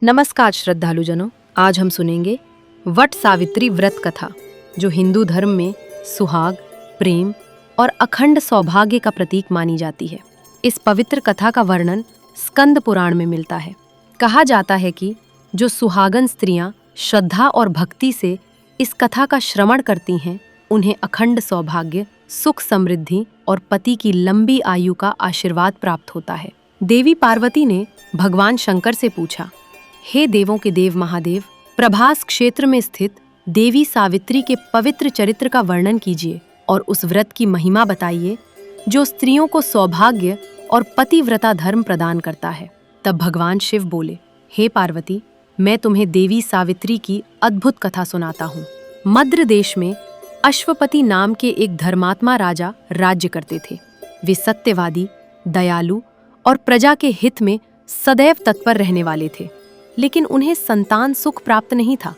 नमस्कार श्रद्धालुजनों, आज हम सुनेंगे वट सावित्री व्रत कथा, जो हिंदू धर्म में सुहाग, प्रेम और अखंड सौभाग्य का प्रतीक मानी जाती है। इस पवित्र कथा का वर्णन स्कंद पुराण में मिलता है। कहा जाता है कि जो सुहागन स्त्रियां श्रद्धा और भक्ति से इस कथा का श्रवण करती हैं, उन्हें अखंड सौभाग्य, सुख, समृद्धि और पति की लंबी आयु का आशीर्वाद प्राप्त होता है। देवी पार्वती ने भगवान शंकर से पूछा, हे देवों के देव महादेव, प्रभास क्षेत्र में स्थित देवी सावित्री के पवित्र चरित्र का वर्णन कीजिए और उस व्रत की महिमा बताइए जो स्त्रियों को सौभाग्य और पतिव्रता धर्म प्रदान करता है। तब भगवान शिव बोले, हे पार्वती, मैं तुम्हें देवी सावित्री की अद्भुत कथा सुनाता हूँ। मद्र देश में अश्वपति नाम के एक धर्मात्मा राजा राज्य करते थे। वे सत्यवादी, दयालु और प्रजा के हित में सदैव तत्पर रहने वाले थे, लेकिन उन्हें संतान सुख प्राप्त नहीं था।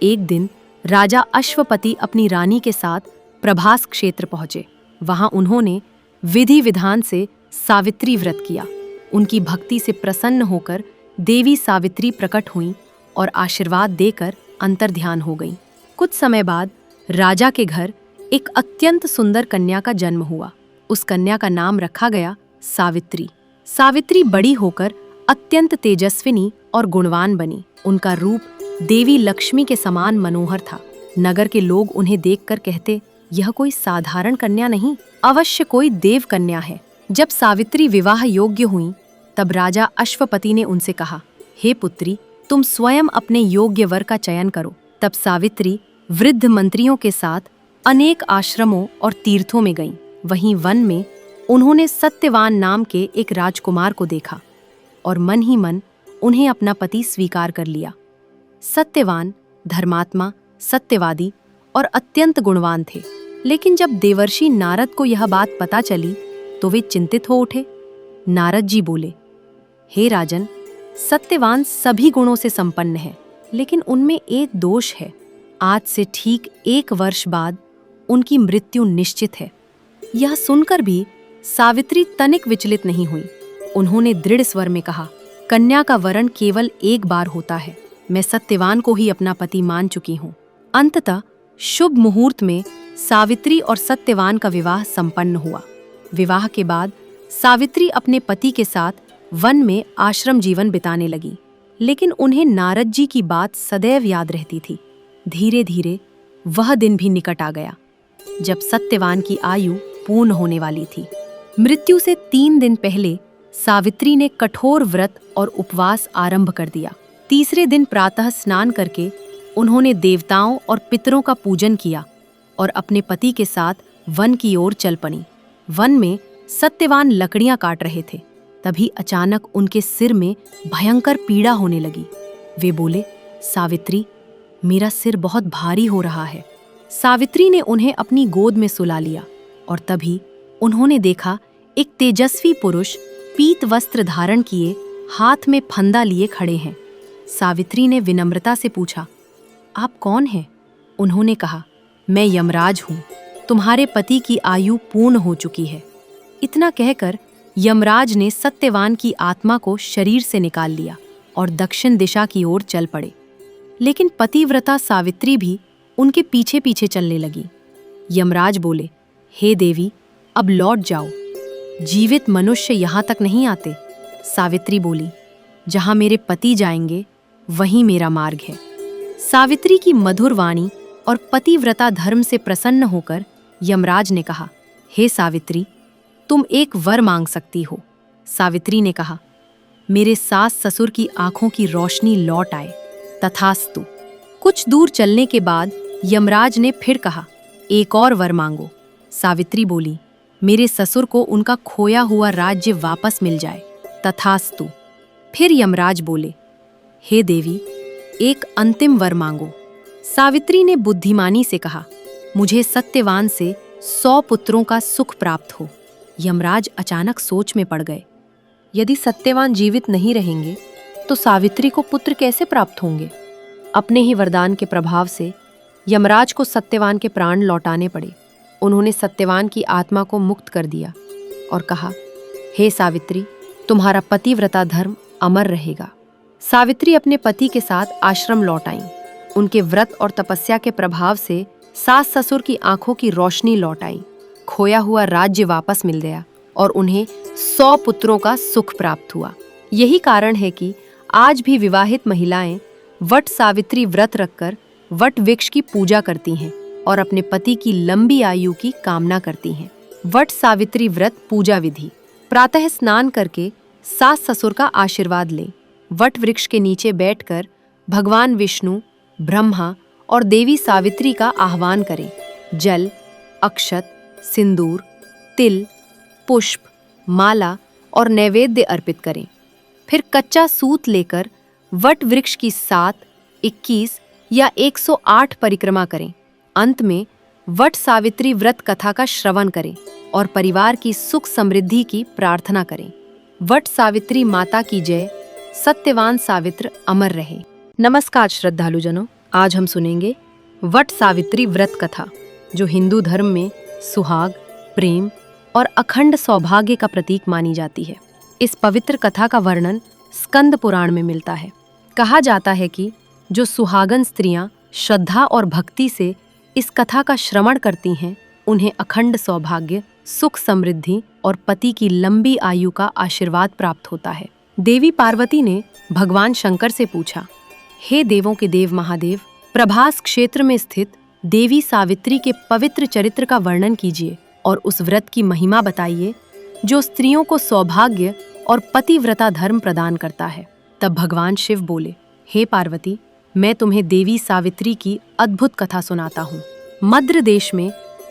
एक दिन राजा अश्वपति अपनी रानी के साथ प्रभास क्षेत्र पहुंचे। वहां उन्होंने विधि विधान से सावित्री व्रत किया। उनकी भक्ति से प्रसन्न होकर देवी सावित्री प्रकट हुईं और आशीर्वाद देकर अंतर्ध्यान हो गईं। कुछ समय बाद राजा के घर एक अत्यंत सुंदर कन्या का जन्म हुआ। उस कन्या का नाम रखा गया सावित्री। सावित्री बड़ी होकर अत्यंत तेजस्विनी और गुणवान बनी। उनका रूप देवी लक्ष्मी के समान मनोहर था। नगर के लोग उन्हें देखकर कहते, यह कोई साधारण कन्या नहीं, अवश्य कोई देव कन्या है। जब सावित्री विवाह योग्य हुई, तब राजा अश्वपति ने उनसे कहा, हे पुत्री, तुम स्वयं अपने योग्य वर का चयन करो। तब सावित्री वृद्ध मंत्रियों के साथ अनेक आश्रमों और तीर्थों में गईं। वहीं वन में उन्होंने सत्यवान नाम के एक राजकुमार को देखा और मन ही मन उन्हें अपना पति स्वीकार कर लिया। सत्यवान, धर्मात्मा, सत्यवादी और अत्यंत गुणवान थे। लेकिन जब देवर्षि नारद को यह बात पता चली तो वे चिंतित हो उठे। नारद जी बोले, हे राजन, सत्यवान सभी गुणों से संपन्न है, लेकिन उनमें एक दोष है। आज से ठीक 1 वर्ष बाद उनकी मृत्यु निश्चित है। यह सुनकर भी सावित्री तनिक विचलित नहीं हुई। उन्होंने दृढ़ स्वर में कहा, कन्या का वरण केवल एक बार होता है। मैं सत्यवान को ही अपना पति मान चुकी हूँ। अंततः शुभ मुहूर्त में सावित्री और सत्यवान का विवाह संपन्न हुआ। विवाह के बाद सावित्री अपने पति के साथ वन में आश्रम जीवन बिताने लगी, लेकिन उन्हें नारद जी की बात सदैव याद रहती थी। धीरे धीरे वह दिन भी निकट आ गया जब सत्यवान की आयु पूर्ण होने वाली थी। मृत्यु से 3 दिन पहले सावित्री ने कठोर व्रत और उपवास आरंभ कर दिया। तीसरे दिन प्रातः स्नान करके उन्होंने देवताओं और पितरों का पूजन किया और अपने पति के साथ वन की ओर चल पड़ी। वन में सत्यवान लकड़ियां काट रहे थे। तभी अचानक उनके सिर में भयंकर पीड़ा होने लगी। वे बोले, सावित्री, मेरा सिर बहुत भारी हो रहा है। सावित्री ने उन्हें अपनी गोद में सुला लिया और तभी उन्होंने देखा एक तेजस्वी पुरुष पीत वस्त्र धारण किए, हाथ में फंदा लिए खड़े हैं। सावित्री ने विनम्रता से पूछा, आप कौन हैं? उन्होंने कहा, मैं यमराज हूँ। तुम्हारे पति की आयु पूर्ण हो चुकी है। इतना कहकर यमराज ने सत्यवान की आत्मा को शरीर से निकाल लिया और दक्षिण दिशा की ओर चल पड़े। लेकिन पतिव्रता सावित्री भी उनके पीछे पीछे चलने लगी। यमराज बोले, हे देवी, अब लौट जाओ। जीवित मनुष्य यहाँ तक नहीं आते। सावित्री बोली, जहाँ मेरे पति जाएंगे वहीं मेरा मार्ग है। सावित्री की मधुर वाणी और पतिव्रता धर्म से प्रसन्न होकर यमराज ने कहा, हे सावित्री, तुम एक वर मांग सकती हो। सावित्री ने कहा, मेरे सास ससुर की आंखों की रोशनी लौट आए। तथास्तु। कुछ दूर चलने के बाद यमराज ने फिर कहा, एक और वर मांगो। सावित्री बोली, मेरे ससुर को उनका खोया हुआ राज्य वापस मिल जाए। तथास्तु। फिर यमराज बोले, हे देवी, एक अंतिम वर मांगो। सावित्री ने बुद्धिमानी से कहा, मुझे सत्यवान से 100 पुत्रों का सुख प्राप्त हो। यमराज अचानक सोच में पड़ गए। यदि सत्यवान जीवित नहीं रहेंगे तो सावित्री को पुत्र कैसे प्राप्त होंगे? अपने ही वरदान के प्रभाव से यमराज को सत्यवान के प्राण लौटाने पड़े। उन्होंने सत्यवान की आत्मा को मुक्त कर दिया और कहा, हे सावित्री, तुम्हारा पतिव्रता धर्म अमर रहेगा। सावित्री अपने पति के साथ आश्रम लौट आईं। उनके व्रत और तपस्या के प्रभाव से सास ससुर की आंखों की रोशनी लौट आई। खोया हुआ राज्य वापस मिल गया और उन्हें 100 पुत्रों का सुख प्राप्त हुआ। यही कारण है कि आज भी विवाहित महिलाएं वट सावित्री व्रत रखकर वट वृक्ष की पूजा करती हैं और अपने पति की लंबी आयु की कामना करती हैं। वट सावित्री व्रत पूजा विधि। प्रातः स्नान करके सास ससुर का आशीर्वाद लें। वट वृक्ष के नीचे बैठकर भगवान विष्णु, ब्रह्मा और देवी सावित्री का आह्वान करें। जल, अक्षत, सिंदूर, तिल, पुष्प, माला और नैवेद्य अर्पित करें। फिर कच्चा सूत लेकर वट वृक्ष की 7, 21 या 108 परिक्रमा करें। अंत में वट सावित्री व्रत कथा का श्रवण करें और परिवार की सुख समृद्धि की प्रार्थना करें। वट सावित्री माता की जय। सत्यवान सावित्र अमर रहे। नमस्कार श्रद्धालुजनों, आज हम सुनेंगे वट सावित्री व्रत कथा, जो हिंदू धर्म में सुहाग, प्रेम और अखंड सौभाग्य का प्रतीक मानी जाती है। इस पवित्र कथा का वर्णन स्कंद पुराण में मिलता है। कहा जाता है कि जो सुहागन स्त्रियां श्रद्धा और भक्ति से इस कथा का श्रवण करती हैं, उन्हें अखंड सौभाग्य, सुख समृद्धि और पति की लंबी आयु का आशीर्वाद प्राप्त होता है। देवी पार्वती ने भगवान शंकर से पूछा, हे देवों के देव महादेव, प्रभास क्षेत्र में स्थित देवी सावित्री के पवित्र चरित्र का वर्णन कीजिए और उस व्रत की महिमा बताइए जो स्त्रियों को सौभाग्य और पतिव्रता धर्म प्रदान करता है। तब भगवान शिव बोले, हे पार्वती, मैं तुम्हें देवी सावित्री की अद्भुत कथा सुनाता हूँ। मद्र देश में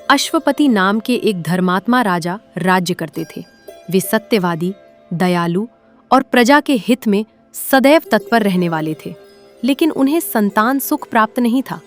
अश्वपति नाम के एक धर्मात्मा राजा राज्य करते थे। वे सत्यवादी, दयालु और प्रजा के हित में सदैव तत्पर रहने वाले थे, लेकिन उन्हें संतान सुख प्राप्त नहीं था।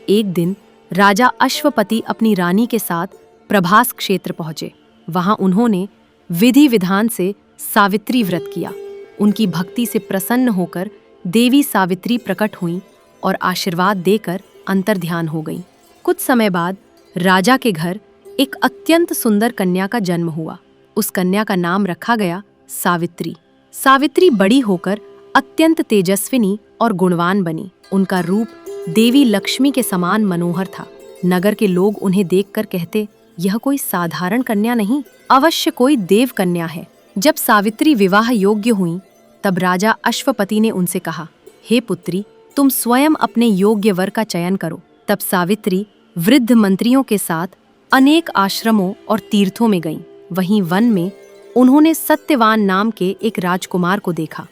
एक दिन राजा अश्वपति अपनी रानी के साथ प्रभास क्षेत्र पहुंचे। वहां उन्होंने विधि विधान से सावित्री व्रत किया। उनकी भक्ति से प्रसन्न होकर देवी सावित्री प्रकट हुईं और आशीर्वाद देकर अंतर्ध्यान हो गईं। कुछ समय बाद राजा के घर एक अत्यंत सुंदर कन्या का जन्म हुआ। उस कन्या का नाम रखा गया सावित्री। सावित्री बड़ी होकर अत्यंत तेजस्विनी और गुणवान बनी। उनका रूप देवी लक्ष्मी के समान मनोहर था। नगर के लोग उन्हें देखकर कहते, यह कोई साधारण कन्या नहीं, अवश्य कोई देव कन्या है। जब सावित्री विवाह योग्य हुई, तब राजा अश्वपति ने उनसे कहा, हे पुत्री, तुम स्वयं अपने योग्य वर का चयन करो। तब सावित्री वृद्ध मंत्रियों के साथ अनेक आश्रमों और तीर्थों में गईं। वहीं वन में उन्होंने सत्यवान नाम के एक राजकुमार को देखा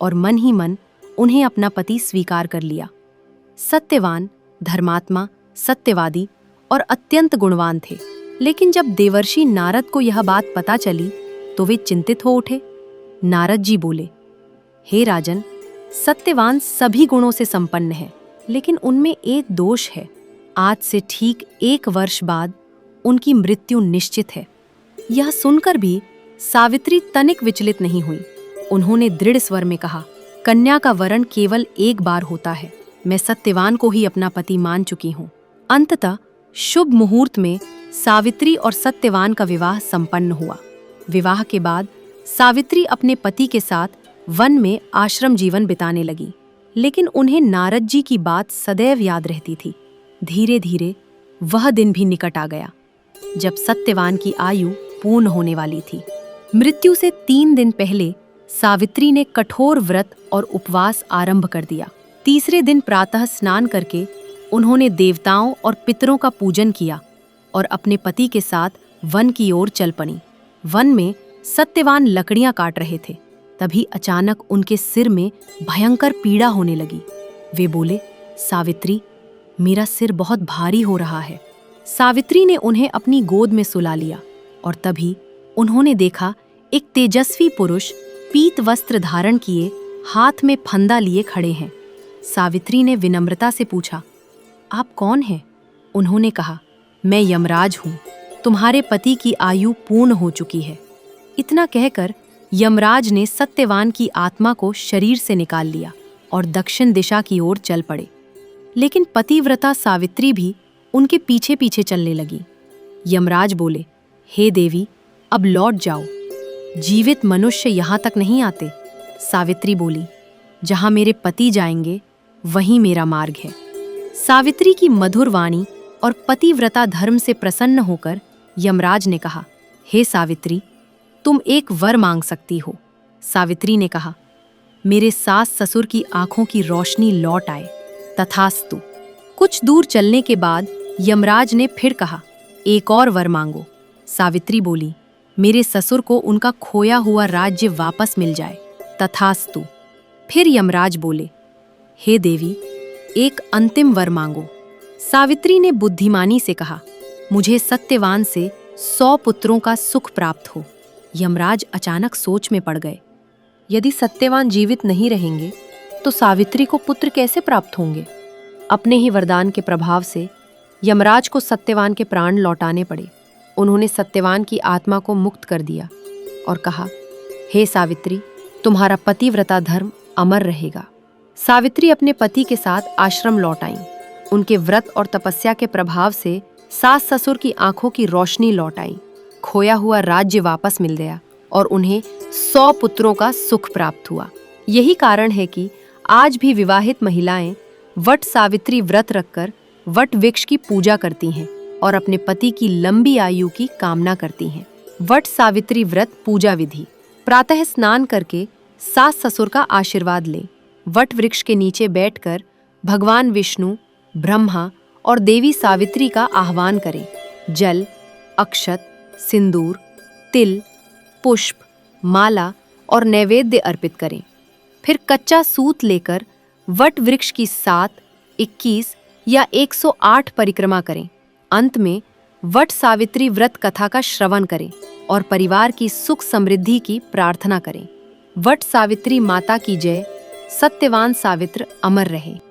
और मन ही मन उन्हें अपना पति स्वीकार कर लिया। सत्यवान धर्मात्मा, सत्यवादी और अत्यंत गुणवान थे। लेकिन जब देवर्षि नारद को यह बात पता चली तो वे चिंतित हो उठे। नारद जी बोले, हे राजन, सत्यवान सभी गुणों से संपन्न है, लेकिन उनमें एक दोष है। आज से ठीक 1 वर्ष बाद उनकी मृत्यु निश्चित है। यह सुनकर भी सावित्री तनिक विचलित नहीं हुई। उन्होंने दृढ़ स्वर में कहा, कन्या का वरण केवल एक बार होता है। मैं सत्यवान को ही अपना पति मान चुकी हूँ। अंततः शुभ मुहूर्त में सावित्री और सत्यवान का विवाह संपन्न हुआ। विवाह के बाद सावित्री अपने पति के साथ वन में आश्रम जीवन बिताने लगी, लेकिन उन्हें नारद जी की बात सदैव याद रहती थी। धीरे धीरे वह दिन भी निकट आ गया जब सत्यवान की आयु पूर्ण होने वाली थी। मृत्यु से 3 दिन पहले सावित्री ने कठोर व्रत और उपवास आरंभ कर दिया। तीसरे दिन प्रातः स्नान करके उन्होंने देवताओं और पितरों का पूजन किया और अपने पति के साथ वन की ओर चल पड़ी। वन में सत्यवान लकड़ियां काट रहे थे। तभी अचानक उनके सिर में भयंकर पीड़ा होने लगी। वे बोले, सावित्री, मेरा सिर बहुत भारी हो रहा है। सावित्री ने उन्हें अपनी गोद में सुला लिया और तभी उन्होंने देखा एक तेजस्वी पुरुष पीत वस्त्र धारण किए, हाथ में फंदा लिए खड़े हैं। सावित्री ने विनम्रता से पूछा, आप कौन हैं? उन्होंने कहा, मैं यमराज हूँ। तुम्हारे पति की आयु पूर्ण हो चुकी है। इतना कहकर यमराज ने सत्यवान की आत्मा को शरीर से निकाल लिया और दक्षिण दिशा की ओर चल पड़े। लेकिन पतिव्रता सावित्री भी उनके पीछे पीछे चलने लगी। यमराज बोले, हे देवी, अब लौट जाओ। जीवित मनुष्य यहाँ तक नहीं आते। सावित्री बोली, जहां मेरे पति जाएंगे वहीं मेरा मार्ग है। सावित्री की मधुर वाणी और पतिव्रता धर्म से प्रसन्न होकर यमराज ने कहा, हे सावित्री, तुम एक वर मांग सकती हो। सावित्री ने कहा, मेरे सास ससुर की आंखों की रोशनी लौट आए। तथास्तु। कुछ दूर चलने के बाद यमराज ने फिर कहा, एक और वर मांगो। सावित्री बोली, मेरे ससुर को उनका खोया हुआ राज्य वापस मिल जाए। तथास्तु। फिर यमराज बोले, हे देवी, एक अंतिम वर मांगो। सावित्री ने बुद्धिमानी से कहा, मुझे सत्यवान से 100 पुत्रों का सुख प्राप्त हो। यमराज अचानक सोच में पड़ गए। यदि सत्यवान जीवित नहीं रहेंगे तो सावित्री को पुत्र कैसे प्राप्त होंगे? अपने ही वरदान के प्रभाव से यमराज को सत्यवान के प्राण लौटाने पड़े। उन्होंने सत्यवान की आत्मा को मुक्त कर दिया और कहा, हे सावित्री, तुम्हारा पतिव्रता धर्म अमर रहेगा। सावित्री अपने पति के साथ आश्रम लौट आईं। उनके व्रत और तपस्या के प्रभाव से सास ससुर की आंखों की रोशनी लौट आई। खोया हुआ राज्य वापस मिल गया और उन्हें 100 पुत्रों का सुख प्राप्त हुआ। यही कारण है कि आज भी विवाहित महिलाएं वट सावित्री व्रत रखकर वट वृक्ष की पूजा करती हैं और अपने पति की लंबी आयु की कामना करती हैं। वट सावित्री व्रत पूजा विधि। प्रातः स्नान करके सास ससुर का आशीर्वाद लें। वट वृक्ष के नीचे बैठकर भगवान विष्णु, ब्रह्मा और देवी सावित्री का आह्वान करें। जल, अक्षत, सिंदूर, तिल, पुष्प, माला और नैवेद्य अर्पित करें। फिर कच्चा सूत लेकर वट वृक्ष की 7, 21 या 108 परिक्रमा करें। अंत में वट सावित्री व्रत कथा का श्रवण करें और परिवार की सुख समृद्धि की प्रार्थना करें। वट सावित्री माता की जय। सत्यवान सावित्र अमर रहे।